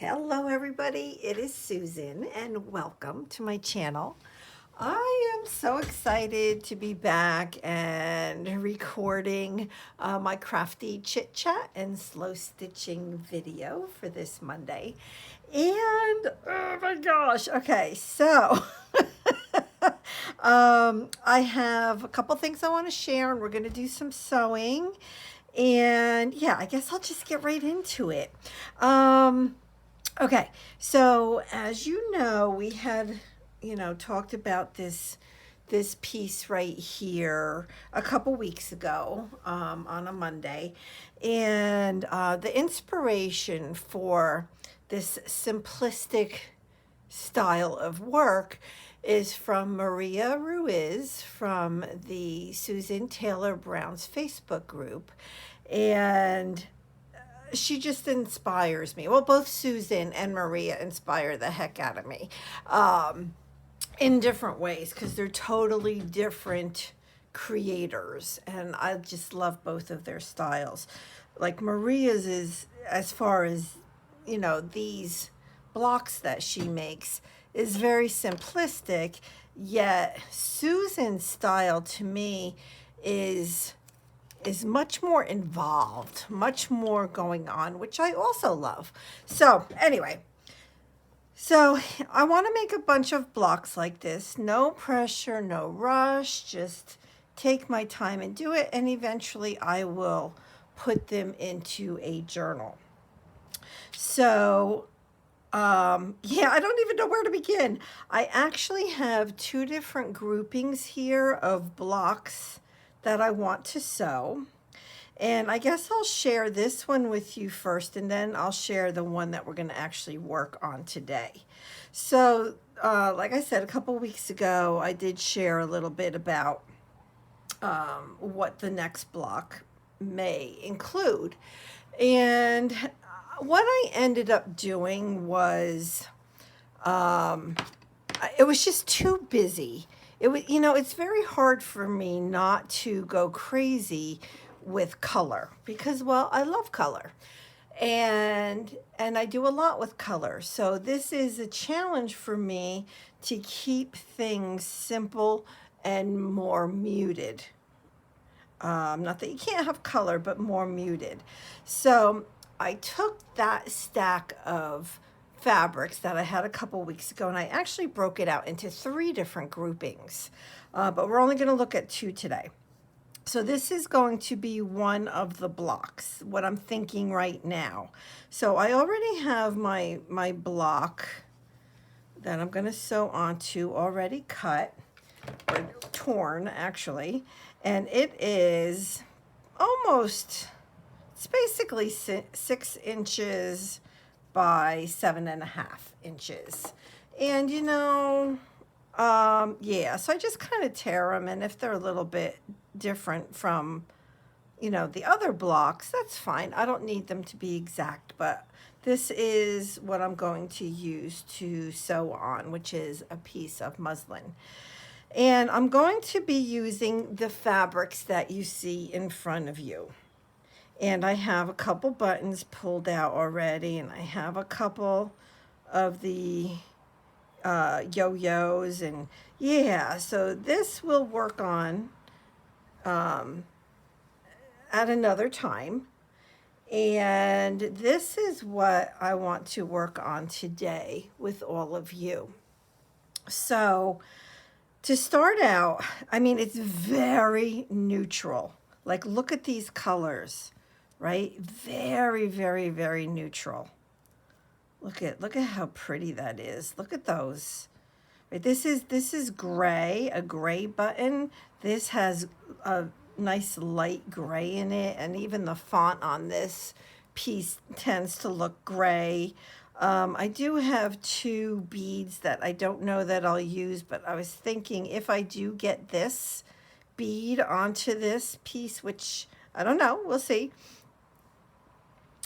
Hello everybody, it is Susan and welcome to my channel. I am so excited to be back and recording my crafty chit chat and slow stitching video for this Monday. And oh my gosh, okay, so I have a couple things I want to share and we're going to do some sewing. And yeah, I guess I'll just get right into it. Okay, so as you know, we had, talked about this piece right here a couple weeks ago on a Monday, and the inspiration for this simplistic style of work is from Maria Ruiz from the Susan Taylor Brown's Facebook group, and she just inspires me. Well, both Susan and Maria inspire the heck out of me in different ways because they're totally different creators. And I just love both of their styles. Like Maria's is, as far as, these blocks that she makes, is very simplistic. Yet Susan's style to me is much more involved, much more going on, which I also love. So anyway, so I want to make a bunch of blocks like this. No pressure, no rush, just take my time and do it. And eventually I will put them into a journal. So yeah, I don't even know where to begin. I actually have two different groupings here of blocks that I want to sew. And I guess I'll share this one with you first, and then I'll share the one that we're going to actually work on today. So, like I said, a couple weeks ago, I did share a little bit about what the next block may include. And what I ended up doing was, it was just too busy. It was, it's very hard for me not to go crazy with color because, well, I love color and I do a lot with color. So this is a challenge for me to keep things simple and more muted. Not that you can't have color, but more muted. So I took that stack of fabrics that I had a couple weeks ago, and I actually broke it out into 3 different groupings, but we're only going to look at 2 today. So this is going to be one of the blocks, what I'm thinking right now. So I already have my block that I'm going to sew onto already cut, or torn actually, and it is almost, it's basically 6 inches by 7.5 inches. And yeah, so I just kind of tear them, and if they're a little bit different from, the other blocks, that's fine. I don't need them to be exact, but this is what I'm going to use to sew on, which is a piece of muslin. And I'm going to be using the fabrics that you see in front of you. And I have a couple buttons pulled out already, and I have a couple of the yo-yos, and yeah, so this will work on at another time. And this is what I want to work on today with all of you. So to start out, I mean, it's very neutral. Like, look at these colors, right? Very, very, very neutral. Look at how pretty that is. Look at those. Right, this is gray, a gray button. This has a nice light gray in it, and even the font on this piece tends to look gray. I do have 2 beads that I don't know that I'll use, but I was thinking if I do get this bead onto this piece, which I don't know, we'll see.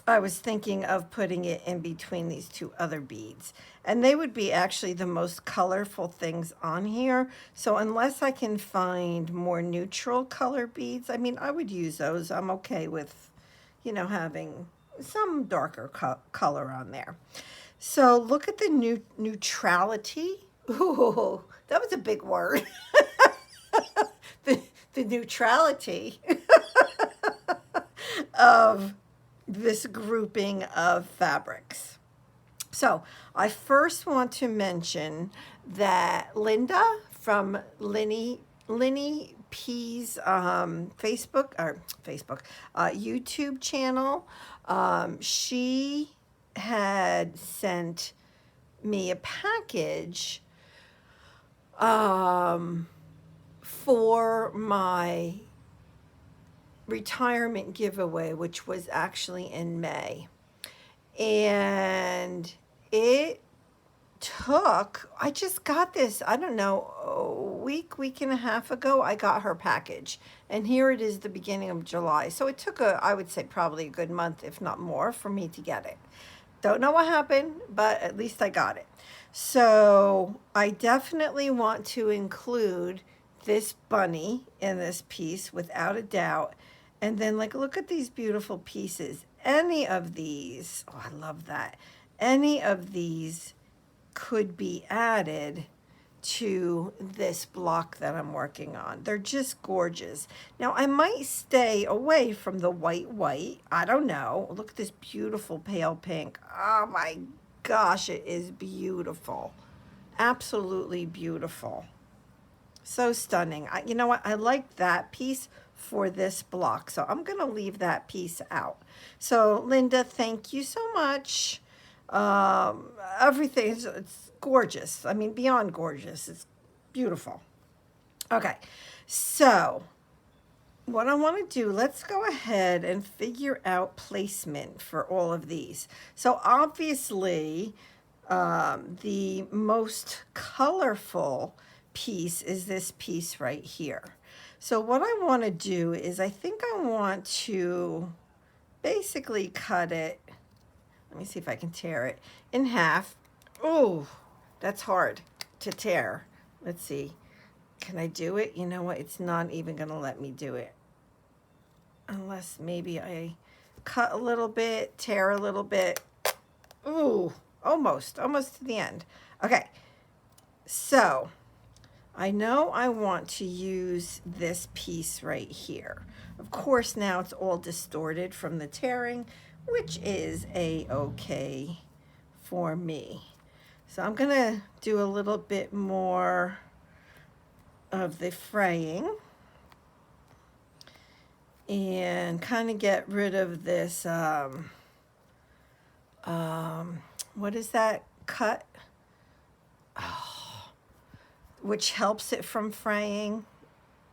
I was thinking of putting it in between these 2 other beads, and they would be actually the most colorful things on here. So unless I can find more neutral color beads, I mean, I would use those. I'm okay with, having some darker color on there. So look at the neutrality. Ooh, that was a big word. the, the neutrality of this grouping of fabrics. So I first want to mention that Linda from Linny P's YouTube channel, she had sent me a package for my retirement giveaway, which was actually in May. And it took, I just got this, I don't know, a week and a half ago, I got her package. And here it is, the beginning of July. So it took I would say probably a good month, if not more, for me to get it. Don't know what happened, but at least I got it. So I definitely want to include this bunny in this piece without a doubt. And then like, look at these beautiful pieces. Any of these, oh, I love that. Any of these could be added to this block that I'm working on. They're just gorgeous. Now I might stay away from the white. I don't know. Look at this beautiful pale pink. Oh my gosh, it is beautiful. Absolutely beautiful. So stunning. You know what? I like that piece for this block. So I'm going to leave that piece out. So Linda, thank you so much. Everything, it's gorgeous. I mean, beyond gorgeous. It's beautiful. Okay. So what I want to do, let's go ahead and figure out placement for all of these. So obviously, the most colorful piece is this piece right here. So what I want to do is I think I want to basically cut it. Let me see if I can tear it in half. Oh, that's hard to tear. Let's see. Can I do it? You know what? It's not even going to let me do it. Unless maybe I cut a little bit, tear a little bit. Ooh, almost to the end. Okay, so I know I want to use this piece right here. Of course, now it's all distorted from the tearing, which is a-okay for me. So I'm gonna do a little bit more of the fraying and kind of get rid of this, what is that cut? Oh, which helps it from fraying.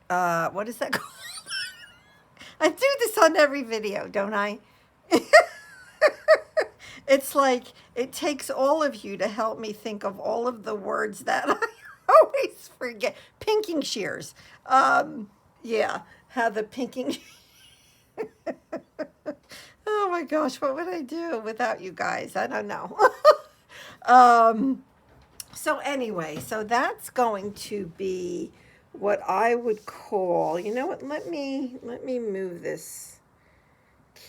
What is that called? I do this on every video, don't I? It's like, it takes all of you to help me think of all of the words that I always forget. Pinking shears. Yeah, how the pinking... Oh my gosh, what would I do without you guys? I don't know. So anyway, so that's going to be what I would call, you know what, let me move this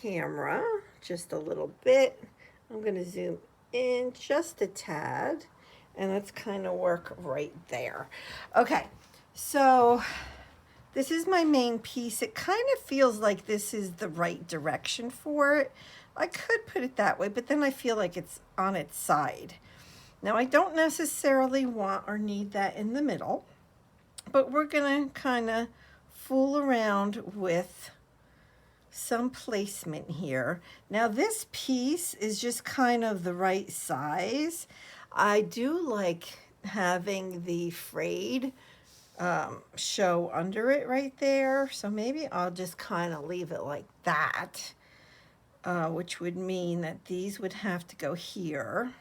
camera just a little bit. I'm going to zoom in just a tad, and let's kind of work right there. Okay, so this is my main piece. It kind of feels like this is the right direction for it. I could put it that way, but then I feel like it's on its side. Now, I don't necessarily want or need that in the middle, but we're going to kind of fool around with some placement here. Now, this piece is just kind of the right size. I do like having the frayed show under it right there. So maybe I'll just kind of leave it like that, which would mean that these would have to go here.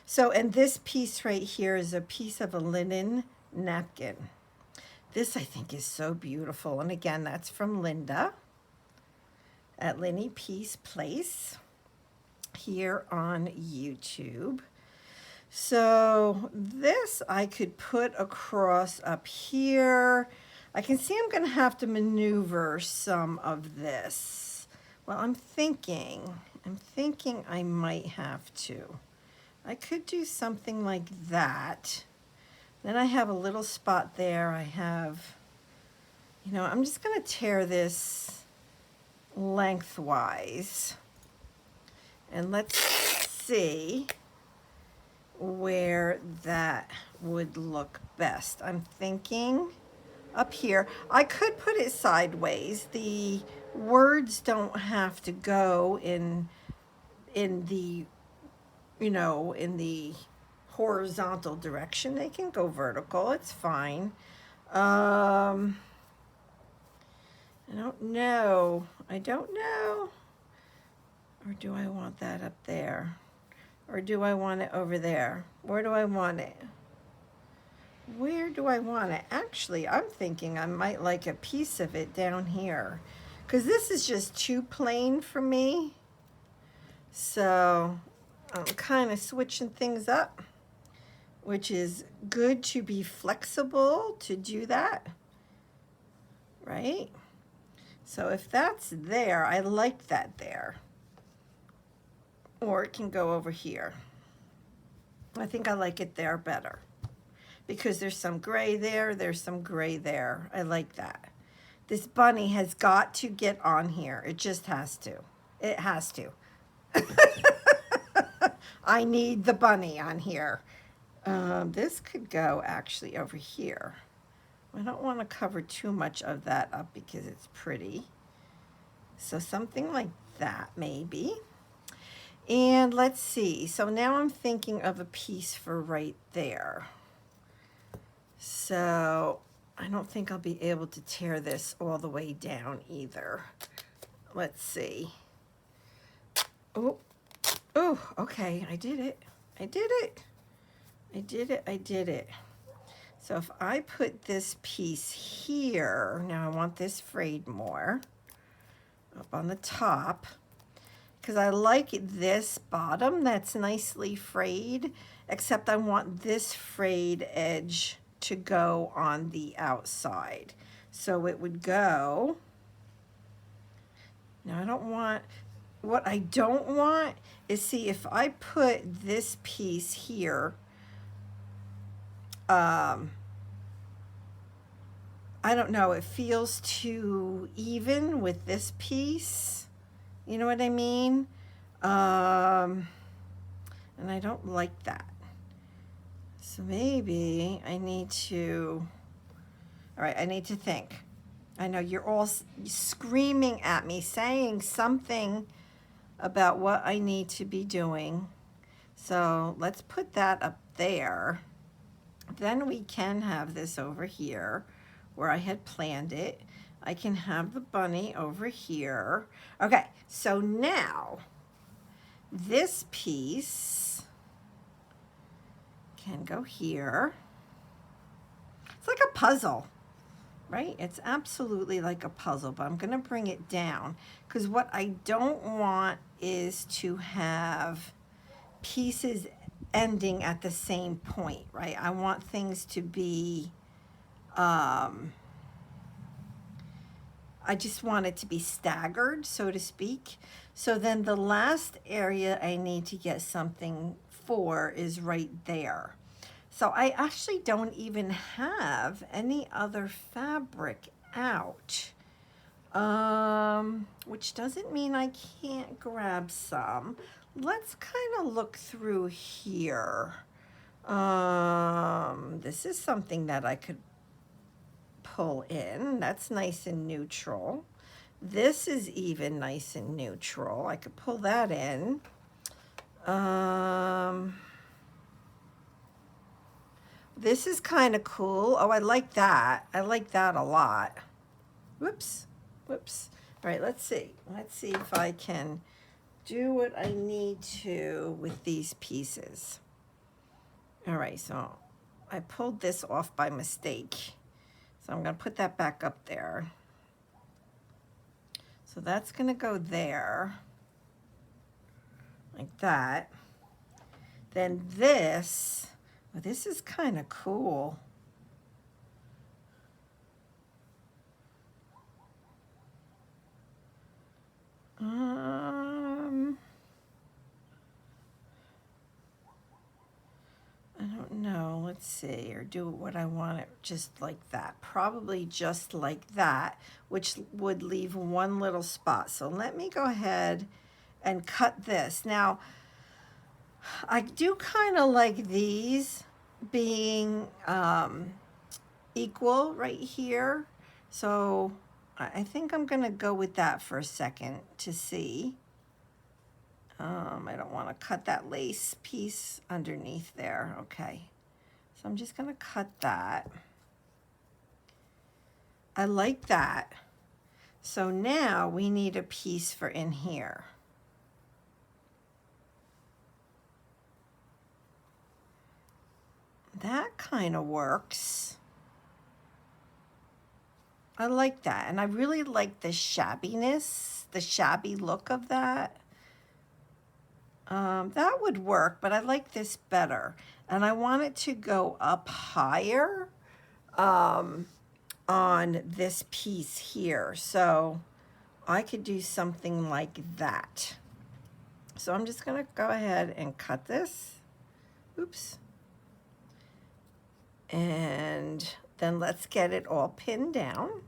So, and this piece right here is a piece of a linen napkin. This I think is so beautiful. And again, that's from Linda at Linny Peace Place here on YouTube. So this I could put across up here. I can see I'm going to have to maneuver some of this. Well, I'm thinking I might have to. I could do something like that. Then I have a little spot there. I have, you know, I'm just going to tear this lengthwise. And let's see where that would look best. I'm thinking up here. I could put it sideways. The words don't have to go in the, you know, in the horizontal direction. They can go vertical. It's fine. I don't know. I don't know. Or do I want that up there? Or do I want it over there? Where do I want it? Where do I want it? Actually, I'm thinking I might like a piece of it down here, because this is just too plain for me. So I'm kind of switching things up, which is good to be flexible to do that, right? So if that's there, I like that there. Or it can go over here. I think I like it there better, because there's some gray there, there's some gray there. I like that. This bunny has got to get on here. It just has to. It has to. I need the bunny on here. This could go actually over here. I don't want to cover too much of that up because it's pretty. So something like that maybe. And let's see. So now I'm thinking of a piece for right there. So I don't think I'll be able to tear this all the way down either. Let's see. Oh, oh, okay, I did it. I did it. I did it. I did it. So if I put this piece here, now I want this frayed more up on the top, because I like this bottom that's nicely frayed, except I want this frayed edge to go on the outside. So it would go, now I don't want, what I don't want is, see, if I put this piece here, I don't know, it feels too even with this piece. You know what I mean? And I don't like that. So maybe I need to, all right, I need to think. I know you're all screaming at me, saying something about what I need to be doing. So let's put that up there. Then we can have this over here where I had planned it. I can have the bunny over here. Okay, so now this piece can go here. It's like a puzzle, right? It's absolutely like a puzzle, but I'm gonna bring it down, because what I don't want is to have pieces ending at the same point, right? I want things to be, I just want it to be staggered, so to speak. So then the last area I need to get something for is right there. So I actually don't even have any other fabric out, which doesn't mean I can't grab some. Let's kind of look through here. This is something that I could pull in. That's nice and neutral. This is even nice and neutral. I could pull that in. This is kind of cool. Oh, I like that. I like that a lot. Whoops. Whoops. All right, let's see. Let's see if I can do what I need to with these pieces. All right, so I pulled this off by mistake. So I'm going to put that back up there. So that's going to go there, like that. Then this, well, this is kind of cool. let's see, or do what I want it just like that. Probably just like that, which would leave one little spot. So let me go ahead and cut this. Now, I do kind of like these being equal right here. So I think I'm going to go with that for a second to see. I don't want to cut that lace piece underneath there. Okay. So I'm just going to cut that. I like that. So now we need a piece for in here. That kind of works. I like that. And I really like the shabbiness, the shabby look of that. That would work, but I like this better. And I want it to go up higher on this piece here. So I could do something like that. So I'm just going to go ahead and cut this. Oops. And then let's get it all pinned down.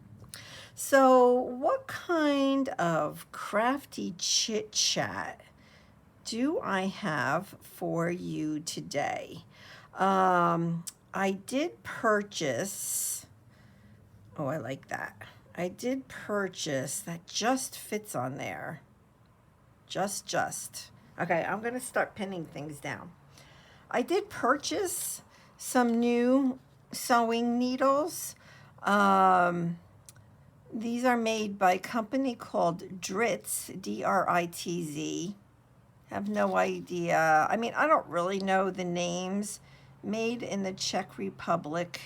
So what kind of crafty chit chat do I have for you today? I did purchase, oh, I like that. I did purchase, that just fits on there. Just. Okay, I'm gonna start pinning things down. I did purchase some new sewing needles. These are made by a company called Dritz, D-R-I-T-Z. Have no idea. I mean, I don't really know the names. Made in the Czech Republic,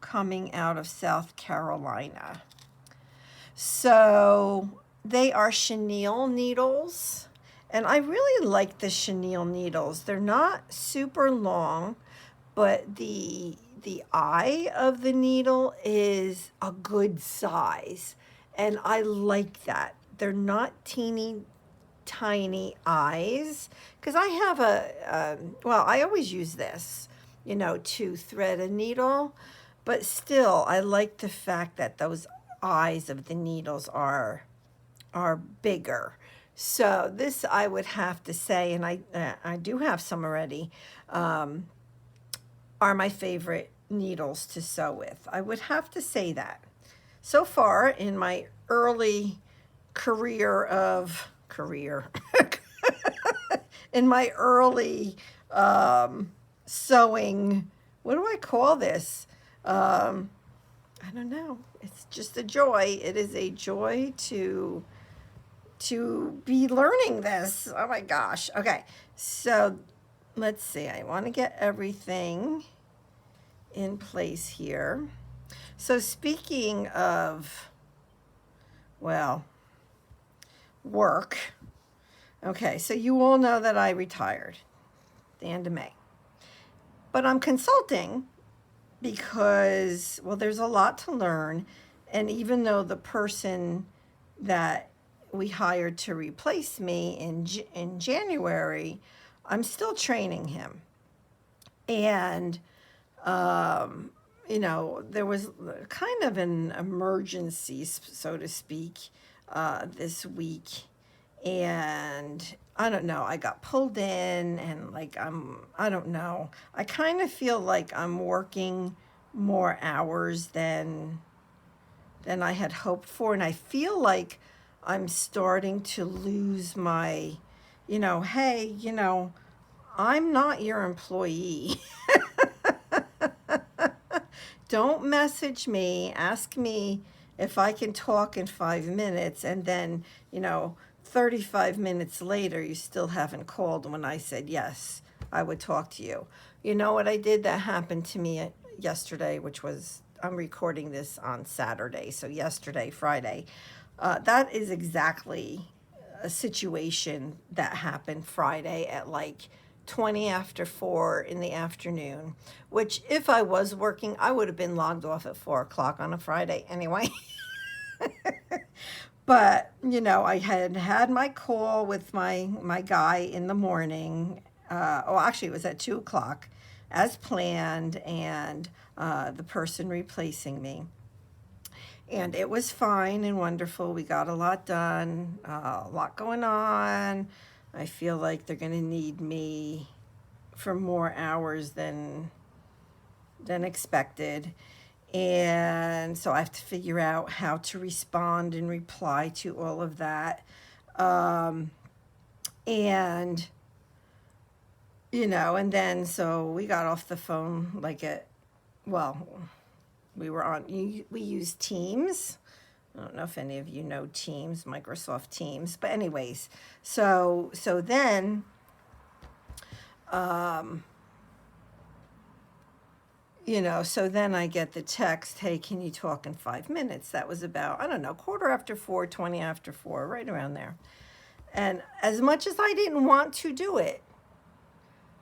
coming out of South Carolina. So they are chenille needles, and I really like the chenille needles. They're not super long, but the eye of the needle is a good size, and I like that. They're not teeny tiny eyes, because I have well, I always use this, you know, to thread a needle, but still I like the fact that those eyes of the needles are bigger. So this, I would have to say, and I do have some already, are my favorite needles to sew with. I would have to say that. So far in my early in my early sewing, what do I call this? I don't know. It's just a joy. It is a joy to be learning this. Oh my gosh. Okay, so let's see. I want to get everything in place here. So speaking of, well, work. Okay, so you all know that I retired at the end of May. But I'm consulting because, well, there's a lot to learn. And even though the person that we hired to replace me in January, I'm still training him. And, you know, there was kind of an emergency, so to speak, this week. And I don't know, I got pulled in, and like I don't know. I kind of feel like I'm working more hours than I had hoped for, and I feel like I'm starting to lose my, you know, hey, you know, I'm not your employee. Don't message me, ask me if I can talk in 5 minutes, and then, you know, 35 minutes later, you still haven't called when I said, yes, I would talk to you. You know what I did? That happened to me yesterday, which was, I'm recording this on Saturday, so yesterday, Friday. That is exactly a situation that happened Friday at like 20 after 4 in the afternoon, which if I was working, I would have been logged off at 4 o'clock on a Friday anyway. But, you know, I had my call with my guy in the morning, Actually, it was at 2 o'clock as planned, and the person replacing me. And it was fine and wonderful. We got a lot done, a lot going on. I feel like they're going to need me for more hours than expected. And so I have to figure out how to respond and reply to all of that. And and then so we got off the phone like well, we were on, we use Teams. I don't know if any of you know Teams, Microsoft Teams, but anyways, so then, so then I get the text, hey, can you talk in 5 minutes? That was about, I don't know, 4:15, 4:20, right around there. And as much as I didn't want to do it,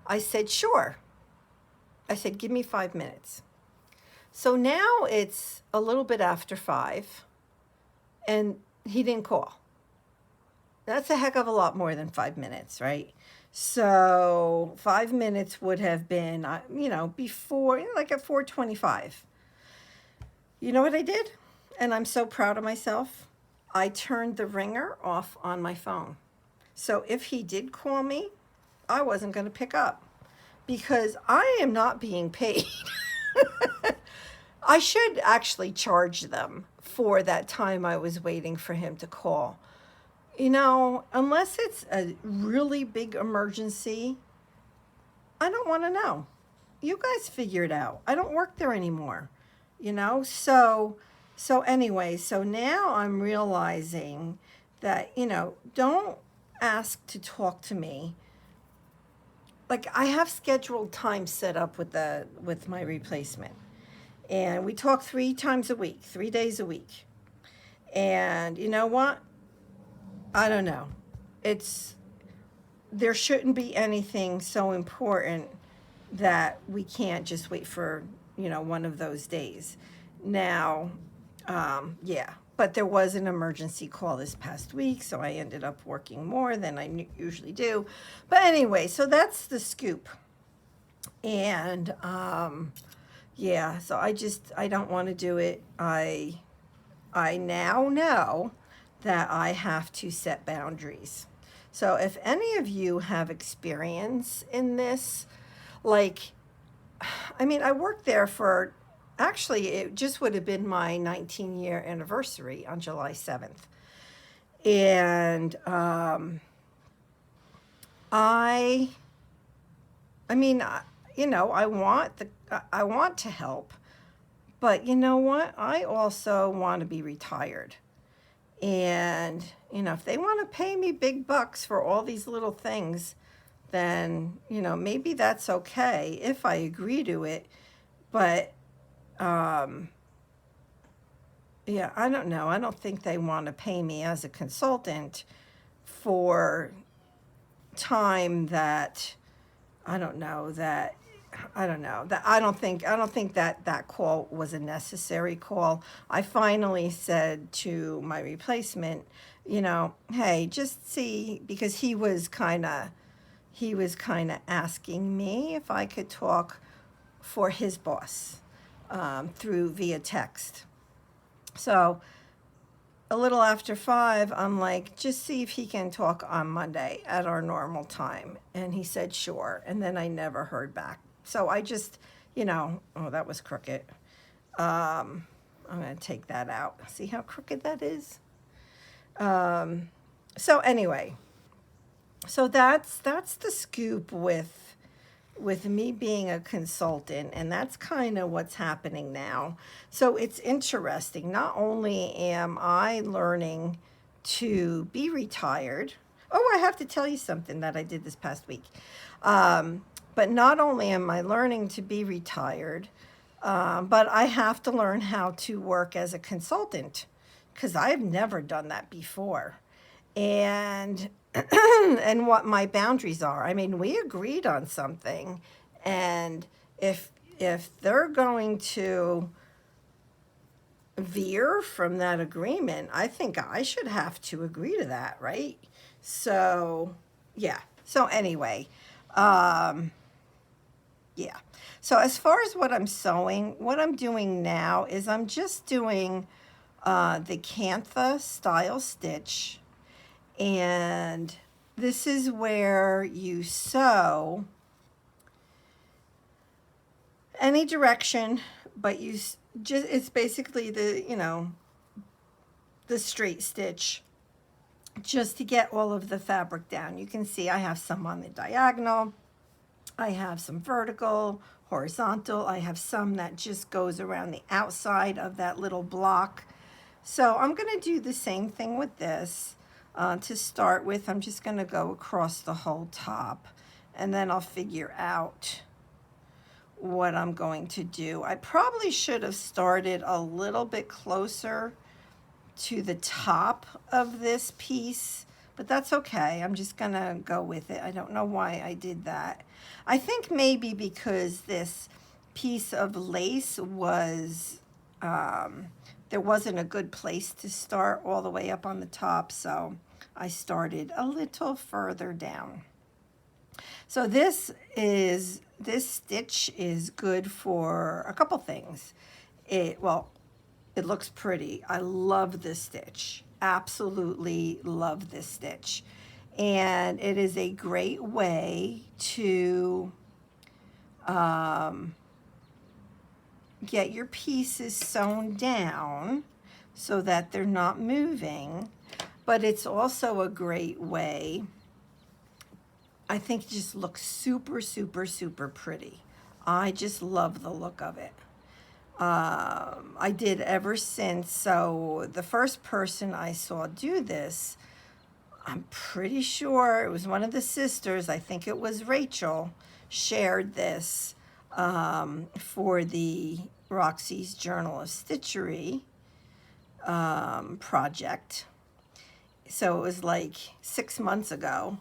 I said, sure. I said, give me 5 minutes. So now it's a little bit after 5, and he didn't call. That's a heck of a lot more than 5 minutes, right? So 5 minutes would have been, before, like at 4:25. You know what I did? And I'm so proud of myself. I turned the ringer off on my phone. So if he did call me, I wasn't going to pick up because I am not being paid. I should actually charge them for that time I was waiting for him to call. Unless it's a really big emergency, I don't want to know. You guys figure it out. I don't work there anymore, So anyway, so now I'm realizing that, don't ask to talk to me. Like I have scheduled time set up with my replacement. And we talk 3 times a week, 3 days a week. And you know what? I don't know. There shouldn't be anything so important that we can't just wait for, one of those days. Now, yeah, but there was an emergency call this past week, so I ended up working more than I usually do. But anyway, so that's the scoop. And, yeah, so I don't want to do it. I now know that I have to set boundaries. So if any of you have experience in this, like, I worked there for, actually, it just would have been my 19-year anniversary on July 7th. And I want to help, but you know what? I also want to be retired. And, if they want to pay me big bucks for all these little things, then, maybe that's okay if I agree to it. But, yeah, I don't know. I don't think they want to pay me as a consultant for time that, I don't think that call was a necessary call. I finally said to my replacement, hey, just see, because he was kind of asking me if I could talk for his boss through via text. So a little after 5, I'm like, just see if he can talk on Monday at our normal time. And he said, sure. And then I never heard back. So I just, oh, that was crooked. I'm going to take that out. See how crooked that is? So anyway, so that's the scoop with me being a consultant, and that's kind of what's happening now. So it's interesting. Not only am I learning to be retired. Oh, I have to tell you something that I did this past week. But not only am I learning to be retired, but I have to learn how to work as a consultant because I've never done that before. And and what my boundaries are. We agreed on something, and if they're going to veer from that agreement, I think I should have to agree to that, right? So, yeah. So anyway, Yeah. So as far as what I'm sewing, what I'm doing now is I'm just doing the Cantha style stitch, and this is where you sew any direction, but you just, it's basically the, you know, the straight stitch, just to get all of the fabric down. You can see I have some on the diagonal, I have some vertical, horizontal, I have some that just goes around the outside of that little block. So I'm going to do the same thing with this. To start with, I'm just going to go across the whole top, and then I'll figure out what I'm going to do. I probably should have started a little bit closer to the top of this piece, but that's okay. I'm just going to go with it. I don't know why I did that. I think maybe because this piece of lace was, there wasn't a good place to start all the way up on the top, so I started a little further down. So this stitch is good for a couple things. Well, it looks pretty. I love this stitch. Absolutely love this stitch. And it is a great way to get your pieces sewn down so that they're not moving. But it's also a great way, I think it just looks super, super, super pretty. I just love the look of it. I did ever since, so the first person I saw do this, I'm pretty sure it was one of the sisters, I think it was Rachel, shared this for the Roxy's Journal of Stitchery project. So it was like 6 months ago.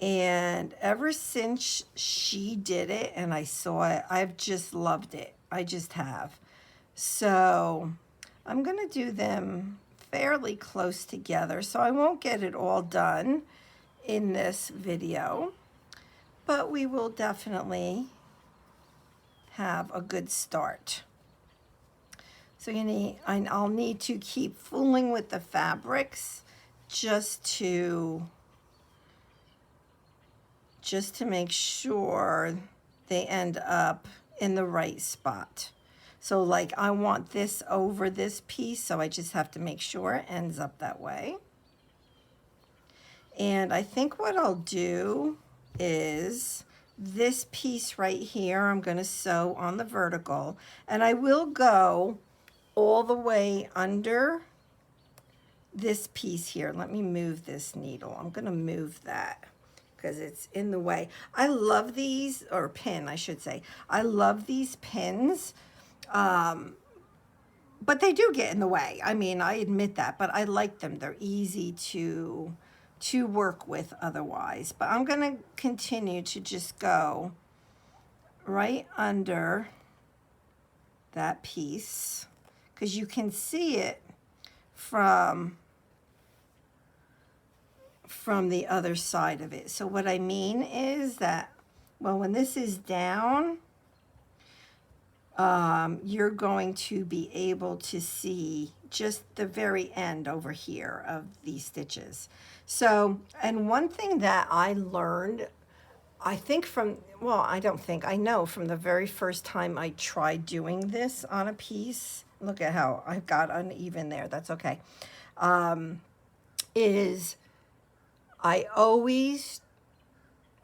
And ever since she did it and I saw it, I've just loved it. I just have. So I'm going to do them fairly close together, so I won't get it all done in this video, but we will definitely have a good start. So I'll need to keep fooling with the fabrics just to make sure they end up in the right spot. So like I want this over this piece, so I just have to make sure it ends up that way. And I think what I'll do is this piece right here, I'm going to sew on the vertical, and I will go all the way under this piece here. Let me move this needle. I'm going to move that because it's in the way. I love these, or pin, I should say. I love these pins. But they do get in the way. I mean, I admit that, but I like them. They're easy to work with otherwise. But I'm going to continue to just go right under that piece because you can see it from the other side of it. So what I mean is that, well, when this is down, you're going to be able to see just the very end over here of these stitches. So, and one thing that I learned, I think I know from the very first time I tried doing this on a piece, look at how I got uneven there, that's okay, is I always,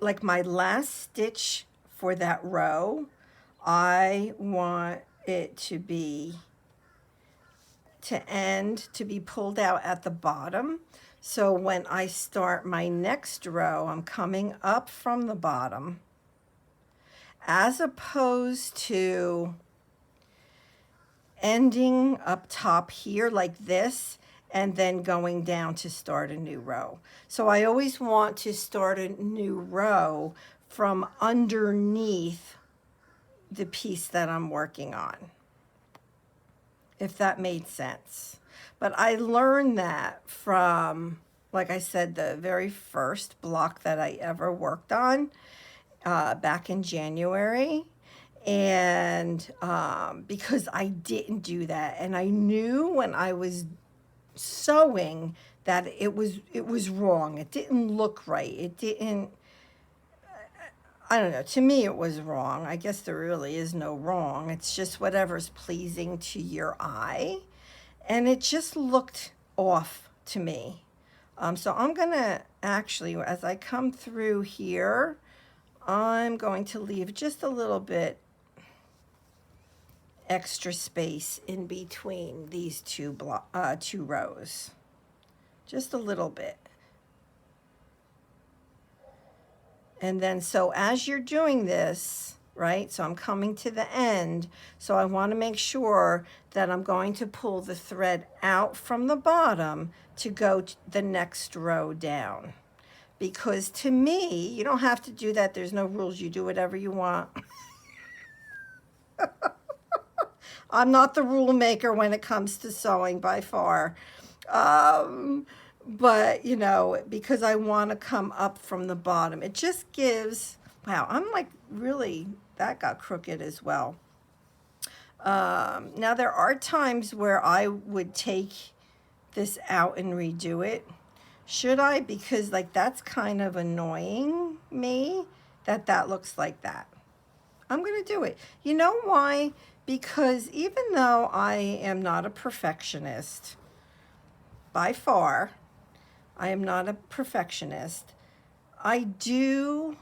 like my last stitch for that row, I want it to be pulled out at the bottom. So when I start my next row, I'm coming up from the bottom, as opposed to ending up top here like this and then going down to start a new row. So I always want to start a new row from underneath the piece that I'm working on, if that made sense. But I learned that from, like I said, the very first block that I ever worked on. back in January. And because I didn't do that, and I knew when I was sewing that it was wrong. It didn't look right. It didn't. I don't know. To me, it was wrong. I guess there really is no wrong. It's just whatever's pleasing to your eye, and it just looked off to me. So I'm gonna actually, as I come through here, I'm going to leave just a little bit extra space in between these two rows, just a little bit. And then, so as you're doing this, right, so I'm coming to the end, so I want to make sure that I'm going to pull the thread out from the bottom to go to the next row down. Because to me, you don't have to do that. There's no rules. You do whatever you want. I'm not the rule maker when it comes to sewing by far. But, because I want to come up from the bottom, it just gives, wow, I'm like really, that got crooked as well. Now there are times where I would take this out and redo it. Should I? Because like that's kind of annoying me that looks like that. I'm going to do it. You know why? Because even though I am not a perfectionist, by far, I am not a perfectionist, I do,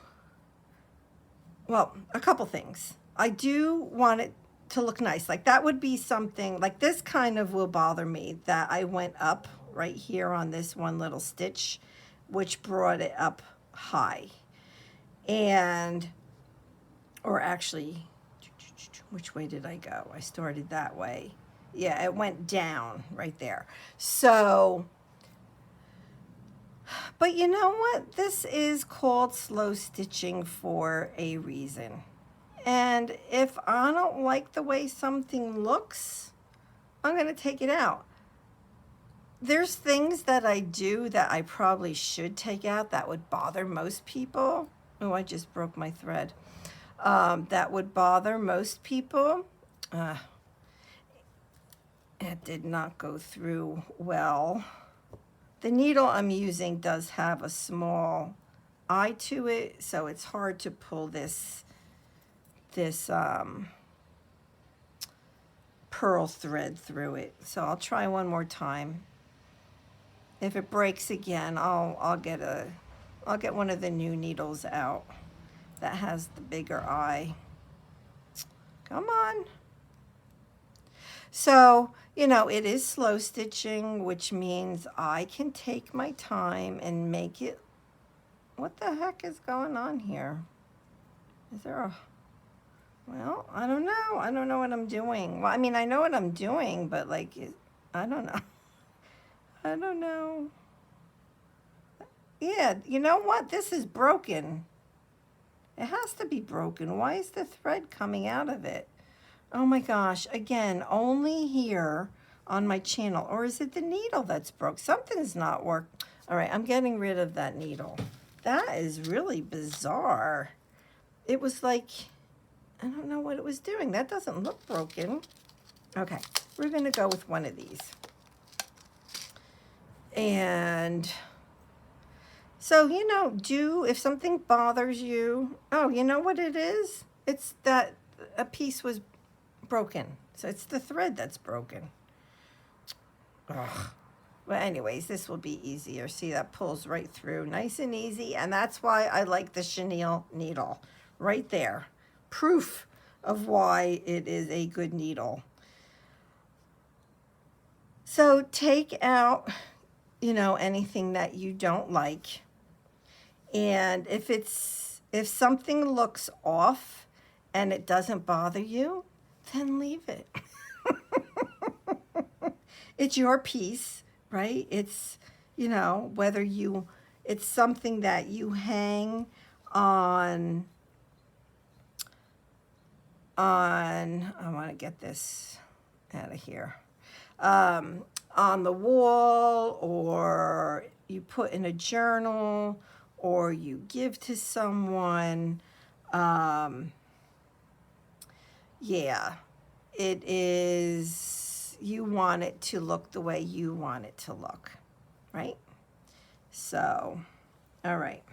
well, a couple things. I do want it to look nice. Like that would be something, like this kind of will bother me that I went up right here on this one little stitch, which brought it up high. And, or actually, which way did I go? I started that way. Yeah, it went down right there. So, but you know what? This is called slow stitching for a reason. And if I don't like the way something looks, I'm going to take it out. There's things that I do that I probably should take out that would bother most people. Oh, I just broke my thread. That would bother most people. It did not go through well. The needle I'm using does have a small eye to it, so it's hard to pull this pearl thread through it. So I'll try one more time. If it breaks again, I'll get one of the new needles out that has the bigger eye. Come on. So, it is slow stitching, which means I can take my time and make it. What the heck is going on here? Is there a, well, I don't know. I don't know what I'm doing. Well, I mean, I know what I'm doing, but like, I don't know. I don't know. Yeah, you know what? This is broken. It has to be broken. Why is the thread coming out of it? Oh my gosh, again, only here on my channel. Or is it the needle that's broke? Something's not worked. All right, I'm getting rid of that needle. That is really bizarre. It was like, I don't know what it was doing. That doesn't look broken. Okay, we're going to go with one of these. And so, if something bothers you, oh, you know what it is? It's that a piece was broken. So it's the thread that's broken. Ugh. But anyways, this will be easier. See, that pulls right through nice and easy. And that's why I like the chenille needle right there. Proof of why it is a good needle. So take out, anything that you don't like. And if something looks off and it doesn't bother you, then leave it. It's your piece, right? It's, whether it's something that you hang on, I want to get this out of here, on the wall, or you put in a journal, or you give to someone. Yeah, it is, you want it to look the way you want it to look, right? So, all right.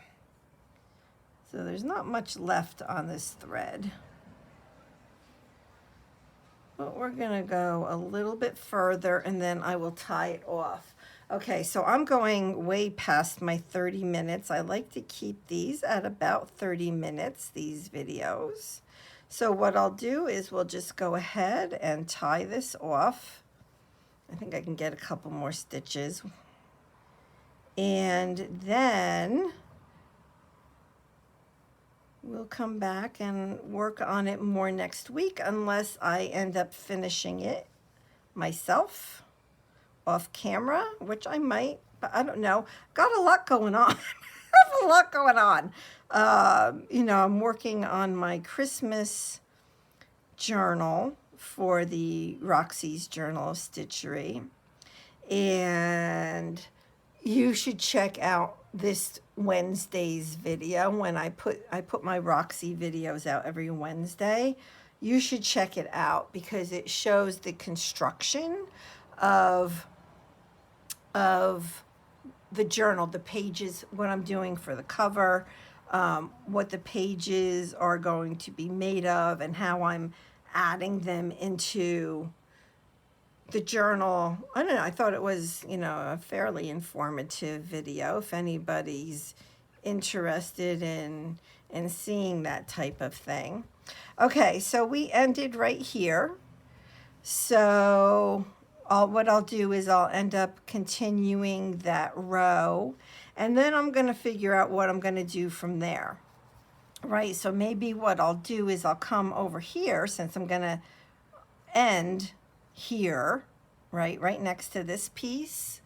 So there's not much left on this thread. But we're gonna go a little bit further and then I will tie it off. Okay, so I'm going way past my 30 minutes. I like to keep these at about 30 minutes, these videos. So what I'll do is we'll just go ahead and tie this off. I think I can get a couple more stitches. And then we'll come back and work on it more next week unless I end up finishing it myself off camera, which I might, but I don't know. Got a lot going on. I have a lot going on. You know, I'm working on my Christmas journal for the Roxy's Journal of Stitchery. And you should check out this Wednesday's video when I put my Roxy videos out every Wednesday. You should check it out because it shows the construction of the journal, the pages, what I'm doing for the cover, what the pages are going to be made of, and how I'm adding them into the journal. I don't know, I thought it was, you know, a fairly informative video if anybody's interested in seeing that type of thing. Okay, so we ended right here. So what I'll do is I'll end up continuing that row, and then I'm going to figure out what I'm going to do from there. Right, so maybe what I'll do is I'll come over here since I'm going to end here, right next to this piece.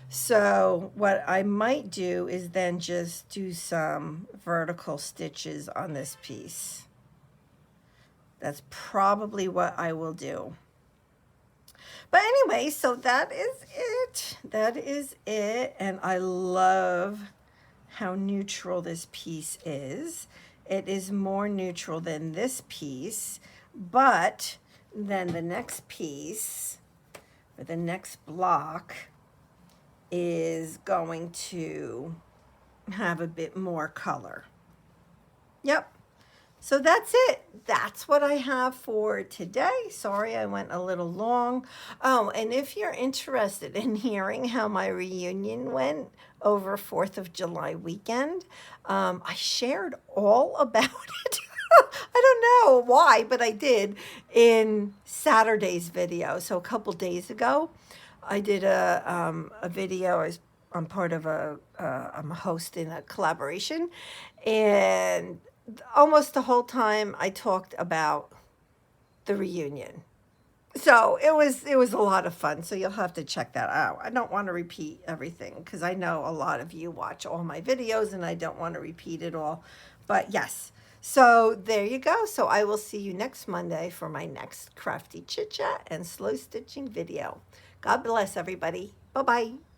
So what I might do is then just do some vertical stitches on this piece. That's probably what I will do. But anyway, so that is it. That is it. And I love how neutral this piece is. It is more neutral than this piece, but then the next piece, or the next block, is going to have a bit more color. Yep. So that's it. That's what I have for today. Sorry I went a little long. Oh, and if you're interested in hearing how my reunion went over 4th of July weekend, I shared all about it. I don't know why, but I did in Saturday's video. So a couple days ago, I did a video. I'm part of I'm a host in a collaboration, and almost the whole time I talked about the reunion. So it was a lot of fun. So you'll have to check that out. I don't want to repeat everything because I know a lot of you watch all my videos and I don't want to repeat it all. But yes, so there you go. So I will see you next Monday for my next Crafty Chit Chat and slow stitching video. God bless everybody. Bye-bye.